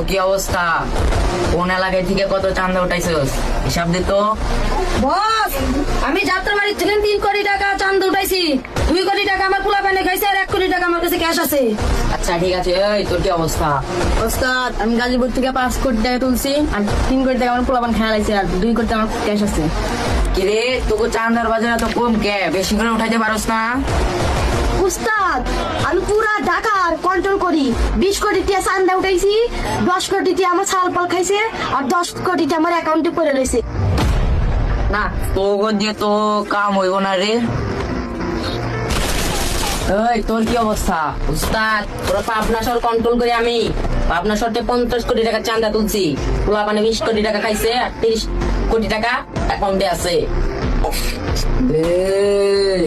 কি অবস্থা? কোন এলাকায় থেকে কত চাঁদা উঠাইছস হিসাব দে তো। বস, আমি যাত্রাবাড়ি থেকে 3 কোটি টাকা চাঁদা উঠাইছি। 2 কোটি টাকা আমার পোলা পানে খাইছে আর 1 কোটি টাকা আমার কাছে ক্যাশ আছে। আচ্ছা ঠিক আছে, এই তোর কি অবস্থা? ওস্তাদ, আমি গাজীপুর থেকে 5 কোটি টাকা তুলছি আর 3 কোটি টাকা আমার পোলা পান খেয়ে লাইছে আর 2 কোটি টাকা আমার ক্যাশ আছে। কিরে তোকে চাঁদার বাজার এত কম কে? বেশি করে উঠাইতে পারস না? উস্তাদ, আমি পুরা ঢাকার কন্ট্রোল করি। 20 কোটি টাকা চাঁদা উঠাইছি, 10 কোটি টাকা আমার ছাল পাল খাইছে আর 10 কোটি টাকা আমার অ্যাকাউন্টে পড়ে রয়েছে। না তোকে দিয়ে তো কাম হইব না রে। এই তোর কি অবস্থা? উস্তাদ, পুরো পাবনা শহর কন্ট্রোল করে আমি পাবনা শহরে 50 কোটি টাকা চাঁদা তুলছি। পোলা পানে 20 কোটি টাকা খাইছে আর 30 কোটি টাকা অ্যাকাউন্টে আছে। এই,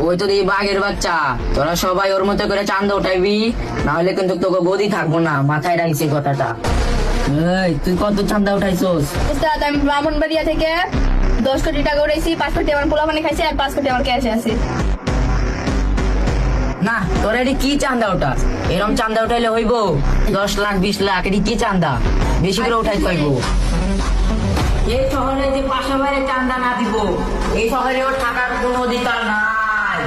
ওই তো এই বাঘের বাচ্চা, তোরা সবাই ওর মতো করে চাঁদা উঠাইবি, না হলে কিন্তু তোকে গদি থাকবো না। মাথায় রাখছি কথাটা। এই তুই কত চাঁদা উঠাইছস? উস্তাদ, আমি ব্রাহ্মণবাড়িয়া থেকে 10 কোটি টাকা উড়াইছি, 5 কোটি আমার পোলা পানি খাইছে আর 5 কোটি আমার ক্যাশে আছে। না তোর এটি কি চাঁদা ওটা? এরকম চাঁদা উঠাইলে হইব 10 লাখ 20 লাখ? এটি কি চাঁদা? বেশি করে উঠাই পাইব। এই শহরে যে পাশে বাইরে চাঁদা না দিব, এই শহরে ওর থাকার কোনো অধিকার নাই।